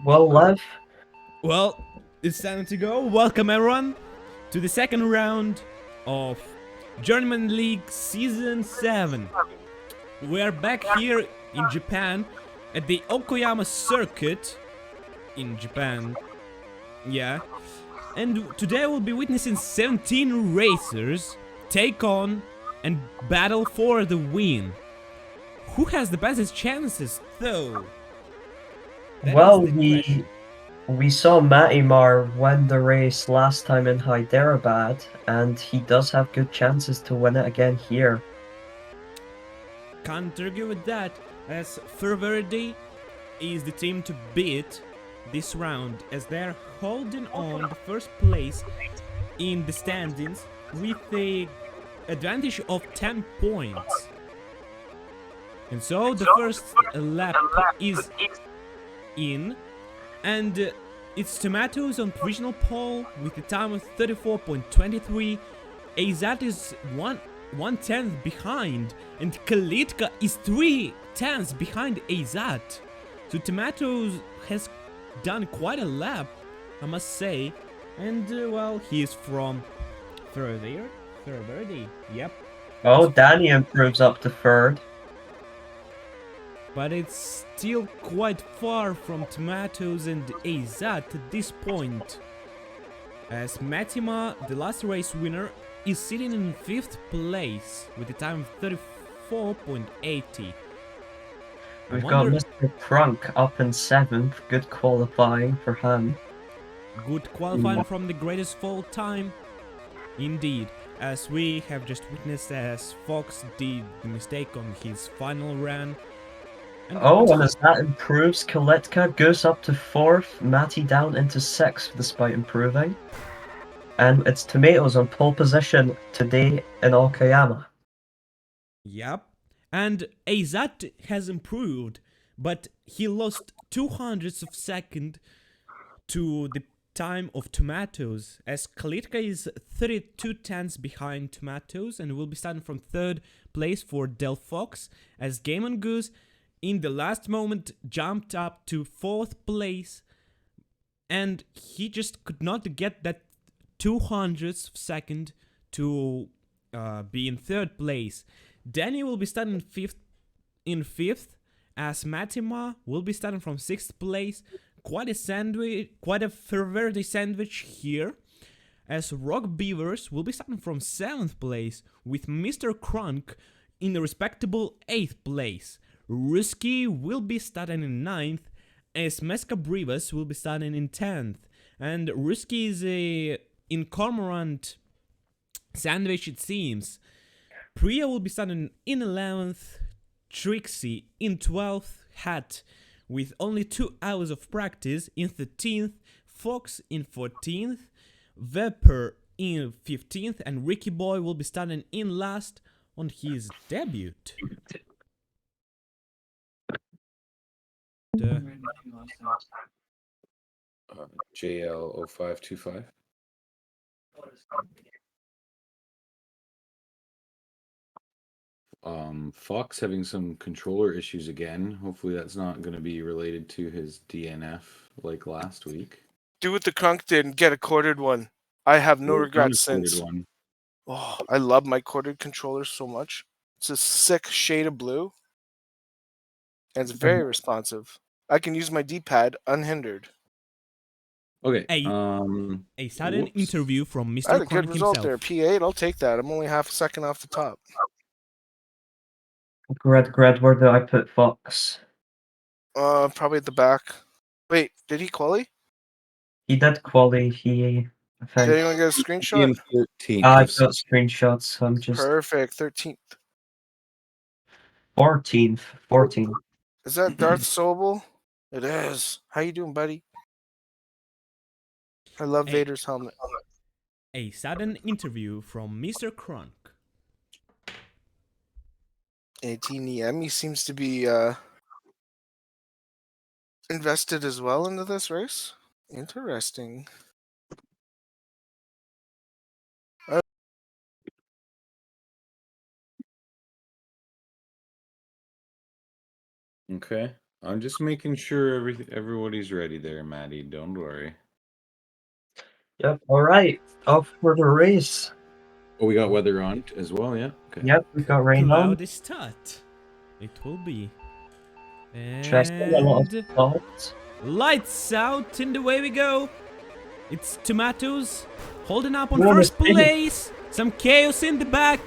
Well, Lev, Well, it's time to go. Welcome everyone to the second round of Journeyman League Season 7. We are back here in Japan at the Okayama circuit in Japan. Yeah. And today we'll be witnessing 17 racers take on and battle for the win. Who has the best chances though? That is well, the question. we saw Matimar win the race last time in Hyderabad, and he does have good chances to win it again here. Can't argue with that, as Ferverde is the team to beat this round, as they're holding on the first place in the standings with a advantage of 10 points. And so the first lap is in, and it's Tomatoes on provisional pole with a time of 34.23. Azat is one tenth behind, and Kalitka is 3 tenths behind Azat. So Tomatoes has done quite a lap, I must say, and well, he is from Ferverde, yep. Oh, He's from, Danny improves up to third. but it's still quite far from Tomatoes and Azat at this point, as Matima, the last race winner, is sitting in 5th place with a time of 34.80. I We've got wonder, Mr. Crunk up in 7th. Good qualifying for him. good qualifying from the greatest of all time? Indeed, as we have just witnessed as Fox did the mistake on his final run. And Oh, and as that improves, Kalitka goes up to 4th, Matty down into 6th despite improving. And it's Tomatoes on pole position today in Okayama. yep. And Azat has improved, but he lost 200ths of second to the time of Tomatoes, as Kalitka is 32 tenths behind Tomatoes and will be starting from 3rd place for Del Fox, as Game on Goose in the last moment jumped up to 4th place, and he just could not get that 200ths of second to be in 3rd place. Danny will be starting in fifth, as Matima will be starting from 6th place. Quite a Ferverde sandwich here, as Rock Beavers will be starting from 7th place, with Mr. Crunk in a respectable 8th place. Rusky will be starting in 9th, as Mesca Brivas will be starting in 10th. And Rusky is a incormorant sandwich, it seems. Priya will be starting in 11th, Trixie in 12th, Hat with only 2 hours of practice in 13th, Fox in 14th, Vapor in 15th, and Ricky Boy will be starting in last on his debut. The JL0525. Fox having some controller issues again. Hopefully that's not going to be related to his DNF like last week. Do what the Crunk did and get a corded one. I have no regrets since. One. Oh, I love my corded controller so much. It's a sick shade of blue. And it's very responsive. I can use my D-pad unhindered. Okay. a sudden interview from I had Mr. a good Chronic result himself. there. P8, I'll take that. I'm only half a second off the top. Gred, where did I put Fox? Probably at the back. Wait, did he quali? He did quali, I think. Did anyone get a screenshot? 13th. I've got screenshots, so I'm just... Perfect, 13th. 14th. Is that Darth Sobel? It is. How you doing, buddy? I love Vader's helmet. A sudden interview from Mr. Crunk. 18EM, he seems to be invested as well into this race. Interesting. Okay. I'm just making sure everybody's ready there, Maddie. Don't worry. Yep. All right. Off for the race. Oh, we got weather on as well, yeah? Okay. Yep, we've got rain on. Cloudy start. It will be. Interesting. A lot of And thoughts. lights out, and away we go. It's Tomatoes holding up on We're on the first spin. place. Some chaos in the back.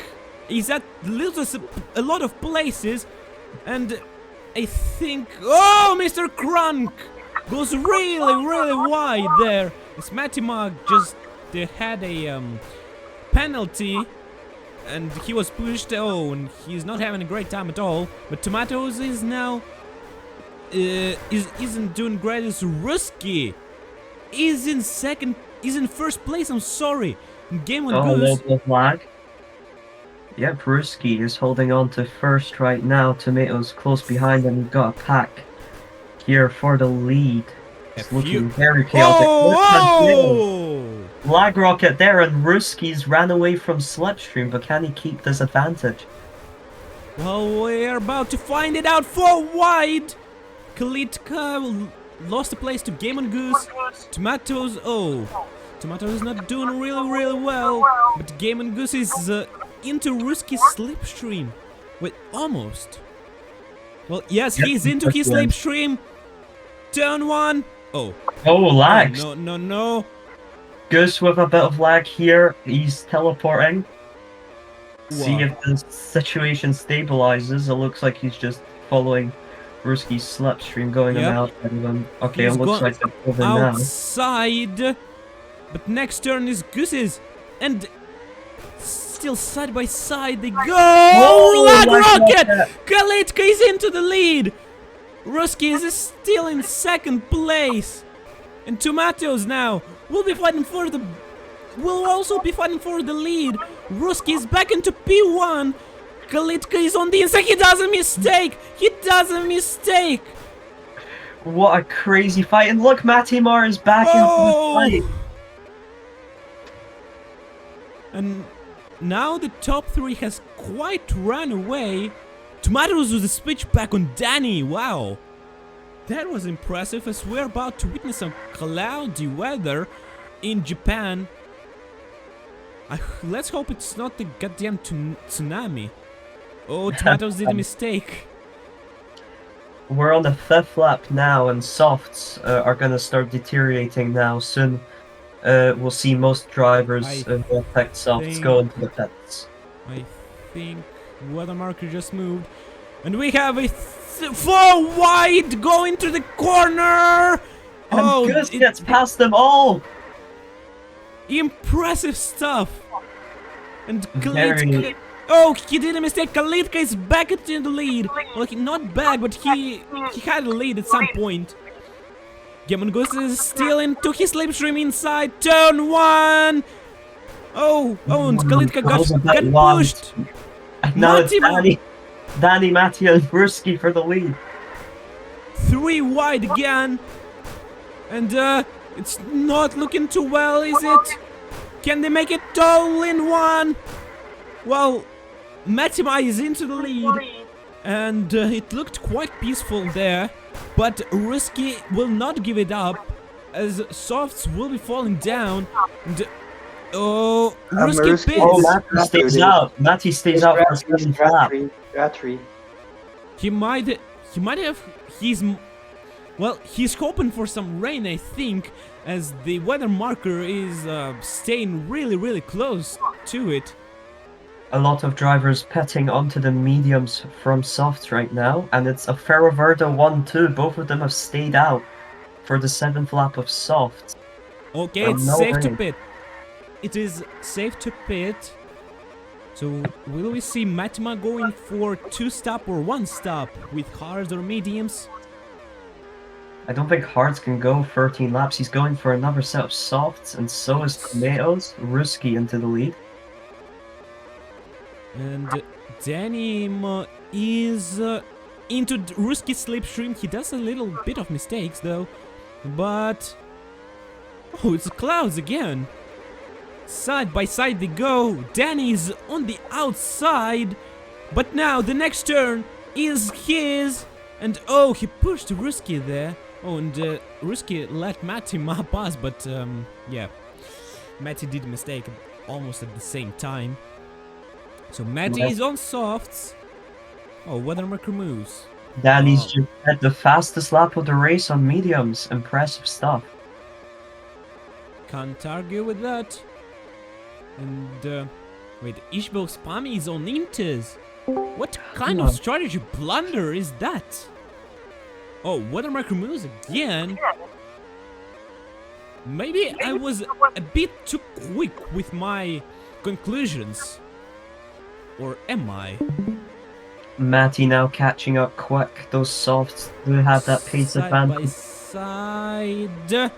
He's at loses a lot of places, and I think Mr. Crunk goes really wide there. It's Matimag just they had a penalty, and he was pushed. Oh, and he's not having a great time at all. But Tomatoes is now isn't doing great. It's Rusky is in second. Is in first place. I'm sorry. Game on Oh, a Goose. little bit of lag. Yep, Ruski is holding on to first right now. Tomatoes close behind, and we've got a pack here for the lead. It's A looking few- very chaotic. Look at this. Oh! Lag rocket there, and Ruski's ran away from Slipstream, but can he keep this advantage? Well, we're about to find it out. 4 wide. Kalitka lost a place to Game on Goose. Tomatoes. Tomatoes is not doing really well. But Game on Goose is into Ruski's slipstream. Wait, almost. Well, yes, Yep, he's into his that's right. slipstream. Turn 1. Oh. Oh, lags. No. Goose with a bit of lag here. He's teleporting. See Wow. if the situation stabilizes. It looks like he's just following Ruski's slipstream, going Yep. on out of him. Okay, He's it looks gone like they're over now. Outside. But next turn is Goose's. And still side by side they go. Lag my rocket! God. Kalitka is into the lead. Ruski is still in second place. And Tomatoes now will be fighting for the. Will also be fighting for the lead. Ruski is back into P1. Kalitka is on the inside. He does a mistake. What a crazy fight! And look, Matimar is back into the fight. And now the top 3 has quite run away. Tomatoes with a switch back on Danny. Wow. That was impressive, as we're about to witness some cloudy weather in Japan. Let's hope it's not the goddamn tsunami. Oh, Tomatoes did a mistake. We're on the 5th lap now, and softs are gonna start deteriorating now. Soon, we'll see most drivers who affect softs think- go into the pits. I think weather marker just moved. And we have a 4 wide going to the corner. And Goose gets past them all. Impressive stuff. And Very- Kalitka. Oh, he did a mistake. Kalitka is back into the lead. Well, not back, but he had a lead at some point. Gamon Goose is still into his slipstream inside. Turn 1. Oh, and Kalitka That was a bit got wide. pushed. And now it's Matima. Danny, Mattia, and Ruski for the lead. 3 wide again. And it's not looking too well, is it? Can they make it all in one? Well, Matima is into the lead. And it looked quite peaceful there. But Risky will not give it up, as softs will be falling down. And, Risky Risky- Oh, pits. Matty stays out. Matty stays out for the 7th lap. Battery. He might have. He's hoping for some rain, I think, as the weather marker is staying really close to it. A lot of drivers pitting onto the mediums from softs right now, and it's a Ferroverda 1-2. Both of them have stayed out for the 7th lap of softs. Okay, And it's no safe to rain. pit. It is safe to pit. So, will we see Matima going for 2-stop or 1-stop with hards or mediums? I don't think Hards can go 13 laps. He's going for another set of softs, and so is Tomatoes. Ruski into the lead. And Denim is into Ruski slipstream. He does a little bit of mistakes though, but oh, it's clouds again. Side by side they go. Danny's on the outside, but now the next turn is his, And oh, he pushed Ruski there. Oh, and Ruski let Matty pass, but yeah. Matty did a mistake almost at the same time. So Matty is on softs. Oh, Weathermarker moves. Danny's Oh. just had the fastest lap of the race on mediums. Impressive stuff. Can't argue with that. And wait, Ishbo Spammy is on inters. What kind of strategy blunder is that? Oh, Weathermarker moves again. Maybe I was a bit too quick with my conclusions. Or am I? Matty now catching up quick. Those softs do have that pace Side by advantage. side.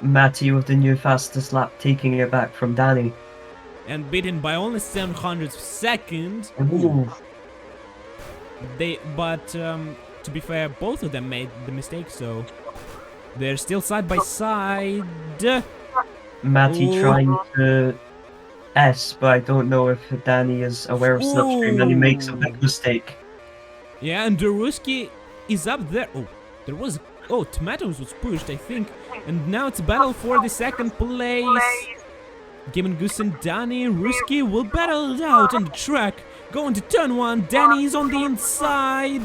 Matty with the new fastest lap taking it back from Danny. And beaten by only 700 seconds. Ooh. But to be fair, both of them made the mistake, so they're still side by side. Matty Ooh. trying to S, but I don't know if Danny is aware of slipstream and he makes a big mistake. Yeah, and Daruski is up there. Oh, there was. Oh, Tomatoes was pushed, I think. And now it's a battle for the second place. Game and Goose and Danny. Ruski will battle it out on the track. Going to turn one. Danny is on the inside.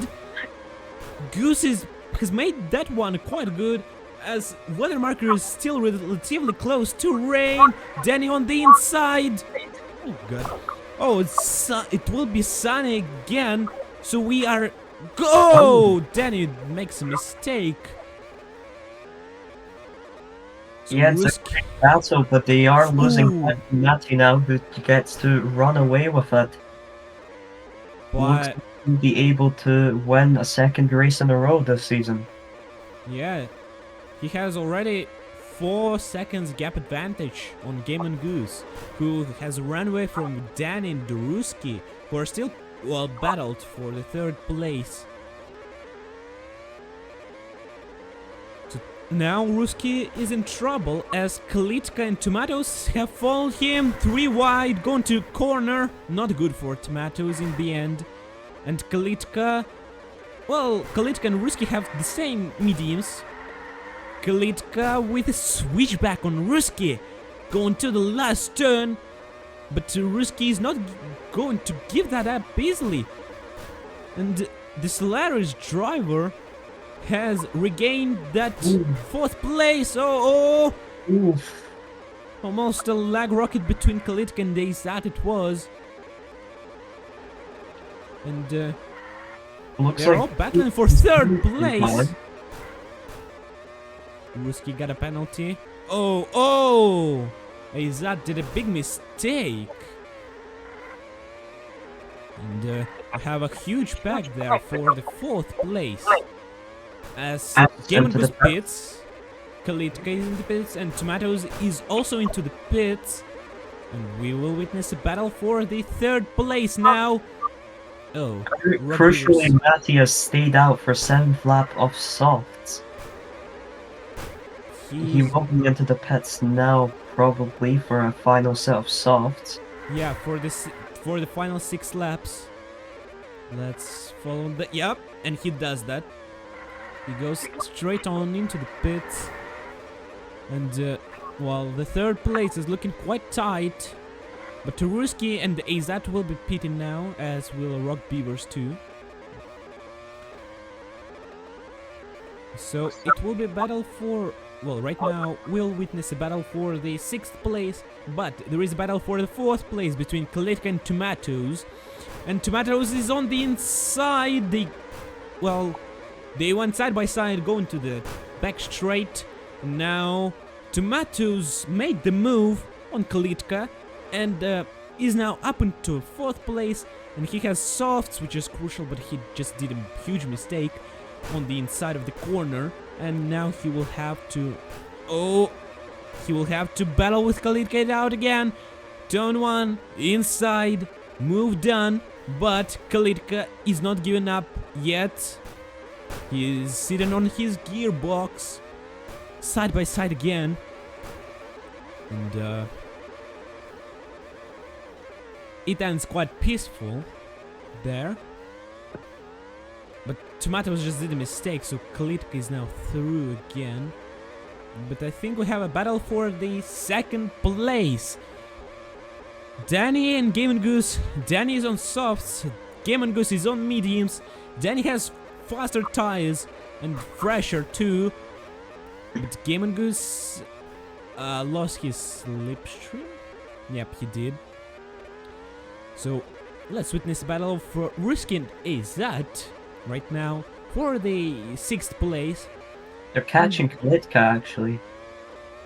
Goose has made that one quite good, as Weathermarker is still relatively close to Rain. Danny on the inside. Oh god. Oh, it will be sunny again. So we are. Go! Danny makes a mistake. So Yeah, it's a great battle, but they are losing Matty now, who gets to run away with it. Looks But like he'll be able to win a second race in a row this season. yeah, he has already 4 seconds gap advantage on Game and Goose, who has run away from Danny and Daruski, who are still well battled for the 3rd place. So now Ruski is in trouble, as Kalitka and Tomatoes have followed him 3 wide, going to corner. Not good for Tomatoes in the end. And Kalitka, well, Kalitka and Ruski have the same mediums. Kalitka with a switchback on Ruski, going to the last turn. But Ruski is not going to give that up easily. And the Solaris driver has regained that 4th place. Oh! Oof. Almost a lag rocket between Kalitka and Daysat it was. And Looks they're like all battling for 3rd place. Ruski got a penalty. Oh! Daysat did a big mistake. And I have a huge pack there for the 4th place. As Game and Goose pits, Kalitka is in the pits, and Tomatoes is also into the pits. And we will witness a battle for the 3rd place now. Oh, Crucially, Matty has stayed out for 7th lap of softs. He will be into the pits now, probably, for a final set of softs. Yeah, for the final 6 laps. Let's follow the. Yep, and he does that. He goes straight on into the pits. And while the 3rd place is looking quite tight, but Taruski and Azat will be pitting now, as will Rock Beavers too. So it will be a battle for. Well, right now we'll witness a battle for the 6th place, but there is a battle for the 4th place between Kalitka and Tomatoes. And Tomatoes is on the inside. They went side by side, going to the back straight. Now Tomatoes made the move on Kalitka and is now up into 4th place. And he has softs, which is crucial, but he just did a huge mistake on the inside of the corner. And now he will have to. Oh, he will have to battle with Kalitka out again. Turn 1, inside, move done. But Kalitka is not giving up yet. He is sitting on his gearbox, side by side again. And it ends quite peaceful there. But Tomatoes just did a mistake, so Kalitka is now through again. But I think we have a battle for the second place. Danny and Game and Goose. Danny is on softs, Game and Goose is on mediums. Danny has faster tires and fresher too. But Game and Goose lost his slipstream. Yep, he did. So let's witness a battle for Risky and Azat right now for the 6th place. They're catching Kalitka, actually.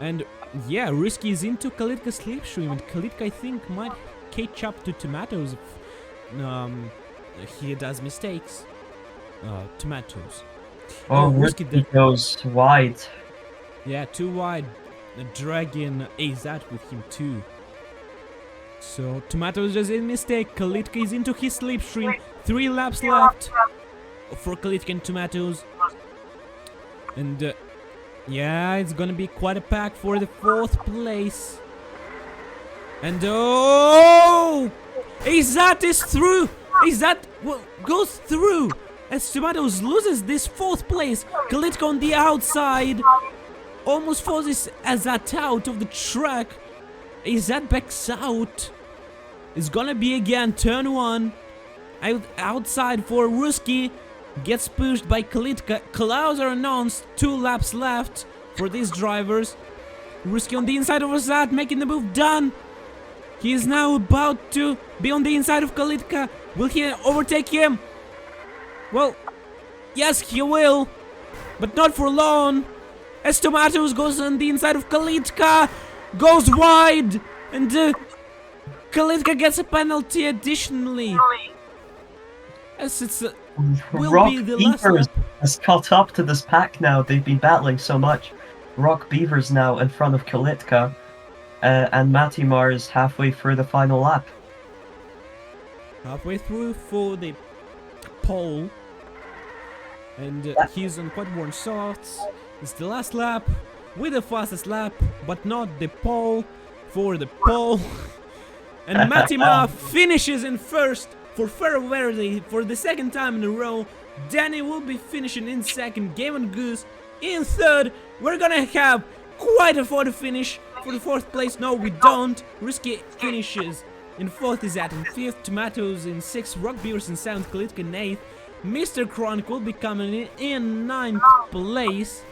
And yeah, Risky is into Kalitka's slipstream, and Kalitka, I think, might catch up to Tomatoes if he does mistakes. Tomatoes. Oh, Risky Risky goes wide. Yeah, too wide. Dragging Azat with him too. So Tomatoes does a mistake. Kalitka is into his slipstream. 3 laps left for Kalitka and Tomatoes. And yeah, it's gonna be quite a pack for the 4th place. And oh, Azat is through. Azat goes through as Tomatoes loses this 4th place. Kalitka on the outside almost forces Azat out of the track. Azat backs out. It's gonna be again turn 1. Outside for Ruski. Gets pushed by Kalitka. Clouds are announced. 2 laps left for these drivers. Ruski on the inside of Azat, making the move done. He is now about to be on the inside of Kalitka. Will he overtake him? Well, yes, he will. But not for long. As Tomatoes goes on the inside of Kalitka. Goes wide. And Kalitka gets a penalty additionally. As it's will be the last Beavers lap. has caught up to this pack now. They've been battling so much. Rock Beavers now in front of Kalitka. And Matimar is halfway through the final lap. Halfway through for the pole. And he's on quite worn softs. It's the last lap with the fastest lap, but not the pole for the pole. And Matimar finishes in first for Ferroverdi for the 2nd time in a row. Danny will be finishing in 2nd, Game and Goose in 3rd. We're gonna have quite a photo finish for the 4th place. No, we don't. Risky finishes in 4th, is at in 5th, Tomatoes in 6th, Rock Beavers in 7th, Kalitka in 8th. Mr. Chronic will be coming in 9th place.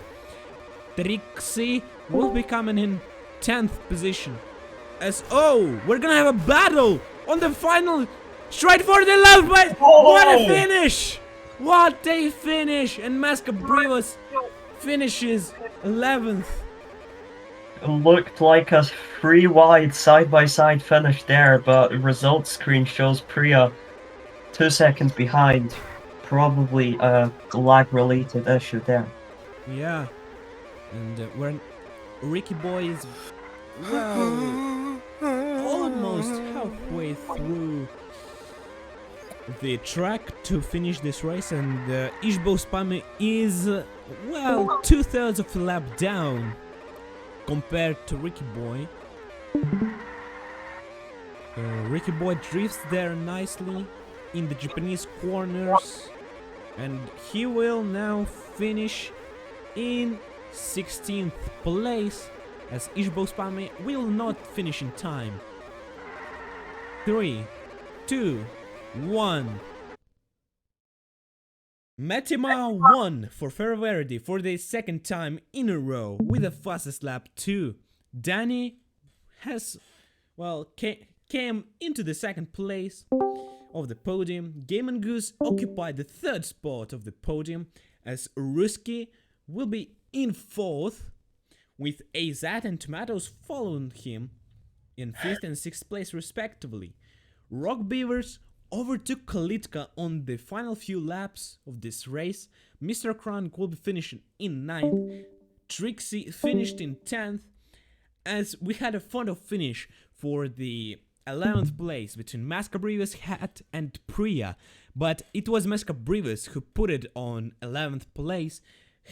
Trixie will be coming in 10th position. As we're gonna have a battle on the final. Straight for the left, but what a finish! What a finish! And Mascabrivas finishes 11th. It looked like a 3 wide side-by-side finish there, but the results screen shows Priya 2 seconds behind. Probably a lag-related issue there. Yeah. And when Ricky Boy is, well, almost halfway through the track to finish this race, and Ishbo Spame is, well, 2/3 of a lap down compared to Ricky Boy. Ricky Boy drifts there nicely in the Japanese corners, and he will now finish in 16th place, as Ishbo Spame will not finish in time. 3, 2, 1. Matima won for Ferroverdi for the 2nd time in a row with the fastest lap too. Danny has, well, came into the 2nd place of the podium. Game and Goose occupied the 3rd spot of the podium, as Ruski will be in 4th, with Azat and Tomatoes following him in 5th and 6th place respectively. Rock Beavers overtook Kalitka on the final few laps of this race. Mr. Chronic will be finishing in 9th. Trixie finished in 10th, as we had a photo finish for the 11th place between Mascabrivas, Hat and Priya, but it was Mascabrivas who put it on 11th place.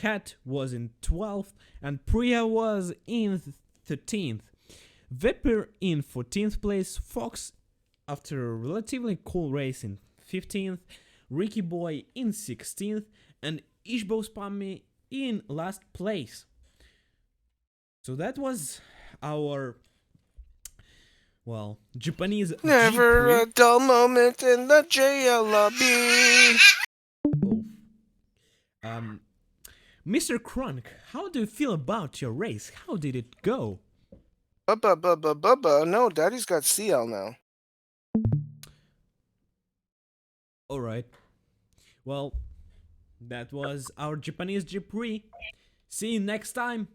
Hat was in 12th and Priya was in 13th. Vipper in 14th place, Fox after a relatively cool race in 15th, Ricky Boy in 16th, and Ishbo Spammy in last place. So that was our, well, Japanese Never G3. a dull moment in the jail lobby. Oh. Mr. Crunk, how do you feel about your race? How did it go? Bubba. No, Daddy's got CL now. Alright. Well, that was our Japanese G3. See you next time.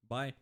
Bye.